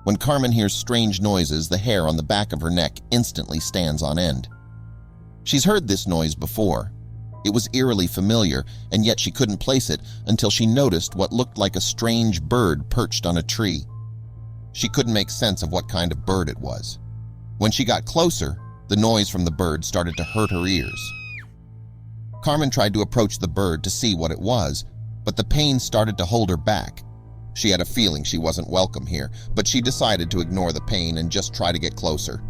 When Carmen hears strange noises, the hair on the back of her neck instantly stands on end. She's heard this noise before. It was eerily familiar, and yet she couldn't place it until she noticed what looked like a strange bird perched on a tree. She couldn't make sense of what kind of bird it was. When she got closer, the noise from the bird started to hurt her ears. Carmen tried to approach the bird to see what it was, but the pain started to hold her back. She had a feeling she wasn't welcome here, but she decided to ignore the pain and just try to get closer.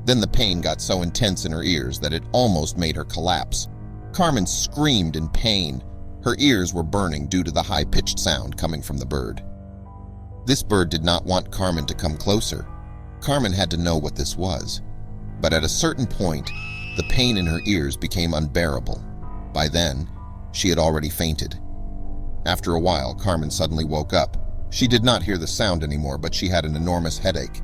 Then the pain got so intense in her ears that it almost made her collapse. Carmen screamed in pain. Her ears were burning due to the high-pitched sound coming from the bird. This bird did not want Carmen to come closer. Carmen had to know what this was. But at a certain point, the pain in her ears became unbearable. By then, she had already fainted. After a while, Carmen suddenly woke up. She did not hear the sound anymore, but she had an enormous headache.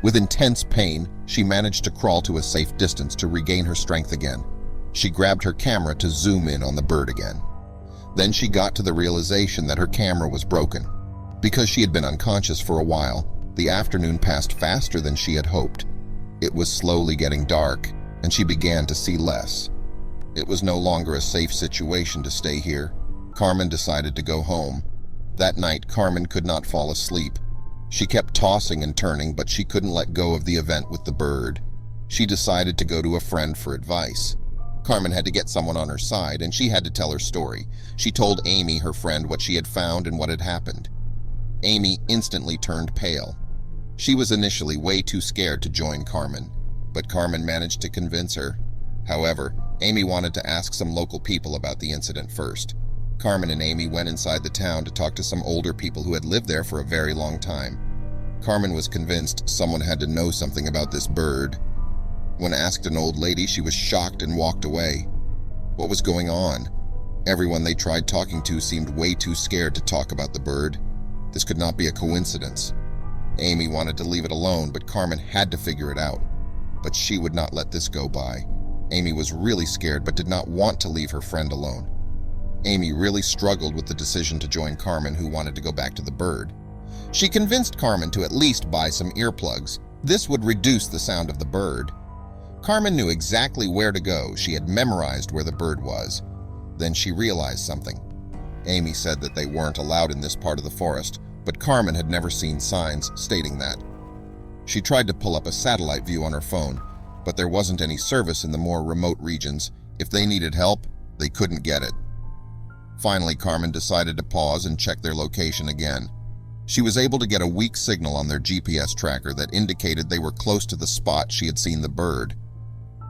With intense pain, she managed to crawl to a safe distance to regain her strength again. She grabbed her camera to zoom in on the bird again. Then she got to the realization that her camera was broken. Because she had been unconscious for a while, the afternoon passed faster than she had hoped. It was slowly getting dark, and she began to see less. It was no longer a safe situation to stay here. Carmen decided to go home. That night, Carmen could not fall asleep. She kept tossing and turning, but she couldn't let go of the event with the bird. She decided to go to a friend for advice. Carmen had to get someone on her side, and she had to tell her story. She told Amy, her friend, what she had found and what had happened. Amy instantly turned pale. She was initially way too scared to join Carmen, but Carmen managed to convince her. However, Amy wanted to ask some local people about the incident first. Carmen and Amy went inside the town to talk to some older people who had lived there for a very long time. Carmen was convinced someone had to know something about this bird. When asked an old lady, she was shocked and walked away. What was going on? Everyone they tried talking to seemed way too scared to talk about the bird. This could not be a coincidence. Amy wanted to leave it alone, but Carmen had to figure it out. But she would not let this go by. Amy was really scared but did not want to leave her friend alone. Amy really struggled with the decision to join Carmen, who wanted to go back to the bird. She convinced Carmen to at least buy some earplugs. This would reduce the sound of the bird. Carmen knew exactly where to go. She had memorized where the bird was. Then she realized something. Amy said that they weren't allowed in this part of the forest, but Carmen had never seen signs stating that. She tried to pull up a satellite view on her phone, but there wasn't any service in the more remote regions. If they needed help, they couldn't get it. Finally, Carmen decided to pause and check their location again. She was able to get a weak signal on their GPS tracker that indicated they were close to the spot she had seen the bird.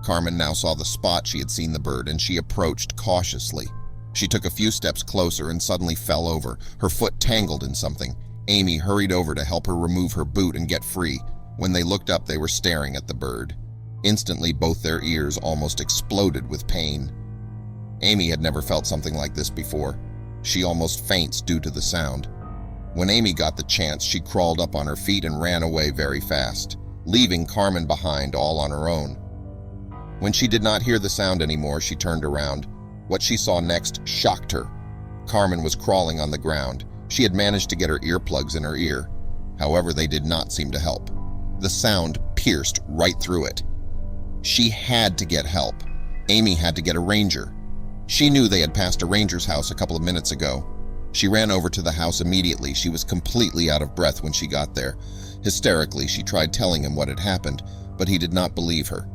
Carmen now saw the spot she had seen the bird, and she approached cautiously. She took a few steps closer and suddenly fell over. Her foot tangled in something. Amy hurried over to help her remove her boot and get free. When they looked up, they were staring at the bird. Instantly, both their ears almost exploded with pain. Amy had never felt something like this before. She almost faints due to the sound. When Amy got the chance, she crawled up on her feet and ran away very fast, leaving Carmen behind all on her own. When she did not hear the sound anymore, she turned around. What she saw next shocked her. Carmen was crawling on the ground. She had managed to get her earplugs in her ear. However, they did not seem to help. The sound pierced right through it. She had to get help. Amy had to get a ranger. She knew they had passed a ranger's house a couple of minutes ago. She ran over to the house immediately. She was completely out of breath when she got there. Hysterically, she tried telling him what had happened, but he did not believe her.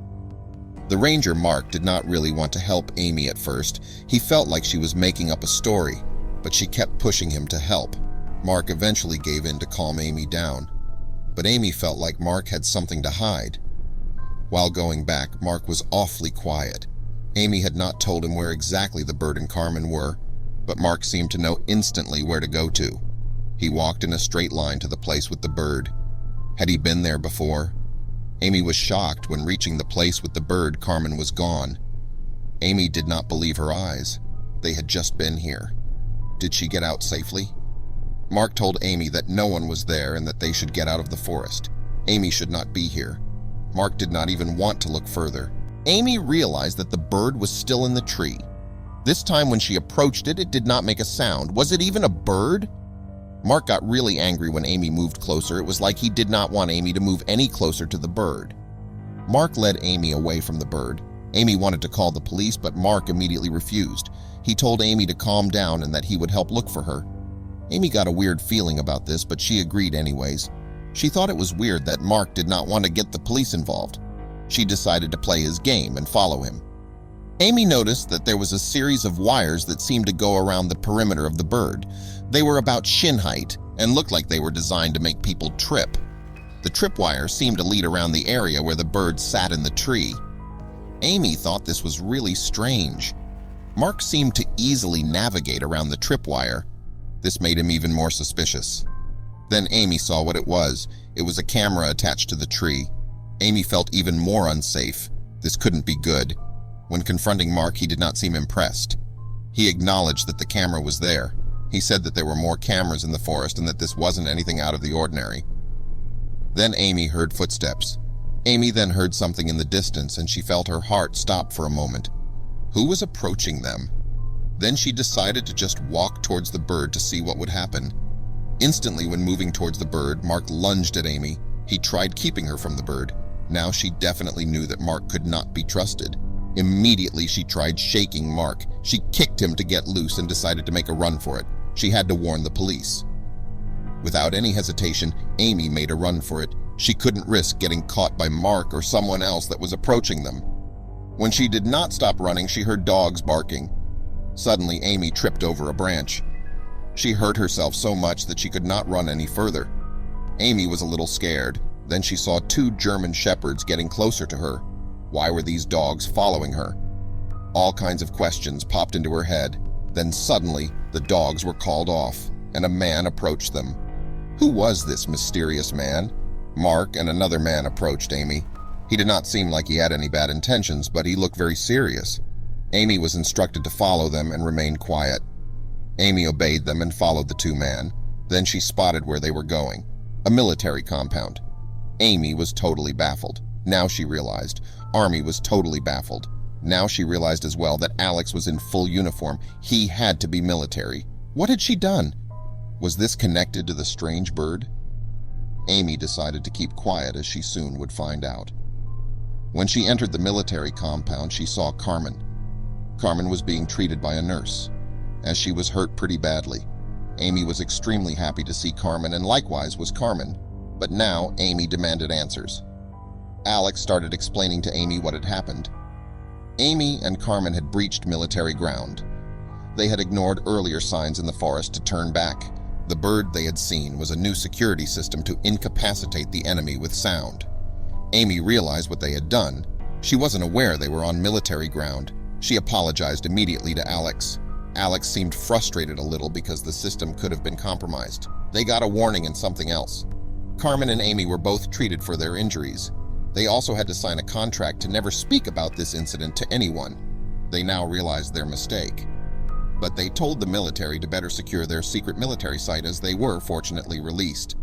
The ranger, Mark, did not really want to help Amy at first. He felt like she was making up a story, but she kept pushing him to help. Mark eventually gave in to calm Amy down, but Amy felt like Mark had something to hide. While going back, Mark was awfully quiet. Amy had not told him where exactly the bird and Carmen were, but Mark seemed to know instantly where to go to. He walked in a straight line to the place with the bird. Had he been there before? Amy was shocked when reaching the place with the bird, Carmen was gone. Amy did not believe her eyes. They had just been here. Did she get out safely? Mark told Amy that no one was there and that they should get out of the forest. Amy should not be here. Mark did not even want to look further. Amy realized that the bird was still in the tree. This time when she approached it, it did not make a sound. Was it even a bird? Mark got really angry when Amy moved closer. It was like he did not want Amy to move any closer to the bird. Mark led Amy away from the bird. Amy wanted to call the police, but Mark immediately refused. He told Amy to calm down and that he would help look for her. Amy got a weird feeling about this, but she agreed anyways. She thought it was weird that Mark did not want to get the police involved. She decided to play his game and follow him. Amy noticed that there was a series of wires that seemed to go around the perimeter of the bird. They were about shin height and looked like they were designed to make people trip. The tripwire seemed to lead around the area where the bird sat in the tree. Amy thought this was really strange. Mark seemed to easily navigate around the tripwire. This made him even more suspicious. Then Amy saw what it was. It was a camera attached to the tree. Amy felt even more unsafe. This couldn't be good. When confronting Mark, he did not seem impressed. He acknowledged that the camera was there. He said that there were more cameras in the forest and that this wasn't anything out of the ordinary. Then Amy heard footsteps. Amy then heard something in the distance and she felt her heart stop for a moment. Who was approaching them? Then she decided to just walk towards the bird to see what would happen. Instantly, when moving towards the bird, Mark lunged at Amy. He tried keeping her from the bird. Now she definitely knew that Mark could not be trusted. Immediately, she tried shaking Mark. She kicked him to get loose and decided to make a run for it. She had to warn the police. Without any hesitation, Amy made a run for it. She couldn't risk getting caught by Mark or someone else that was approaching them. When she did not stop running, she heard dogs barking. Suddenly, Amy tripped over a branch. She hurt herself so much that she could not run any further. Amy was a little scared. Then she saw 2 German shepherds getting closer to her. Why were these dogs following her? All kinds of questions popped into her head. Then suddenly, the dogs were called off, and a man approached them. Who was this mysterious man? Mark and another man approached Amy. He did not seem like he had any bad intentions, but he looked very serious. Amy was instructed to follow them and remain quiet. Amy obeyed them and followed the 2 men. Then she spotted where they were going, a military compound. Amy was totally baffled. Now she realized. Army was totally baffled. Now she realized as well that Alex was in full uniform. He had to be military. What had she done? Was this connected to the strange bird? Amy decided to keep quiet as she soon would find out. When she entered the military compound, she saw Carmen. Carmen was being treated by a nurse, as she was hurt pretty badly. Amy was extremely happy to see Carmen, and likewise was Carmen. But now Amy demanded answers. Alex started explaining to Amy what had happened. Amy and Carmen had breached military ground. They had ignored earlier signs in the forest to turn back. The bird they had seen was a new security system to incapacitate the enemy with sound. Amy realized what they had done. She wasn't aware they were on military ground. She apologized immediately to Alex. Alex seemed frustrated a little because the system could have been compromised. They got a warning and something else. Carmen and Amy were both treated for their injuries. They also had to sign a contract to never speak about this incident to anyone. They now realized their mistake. But they told the military to better secure their secret military site, as they were fortunately released.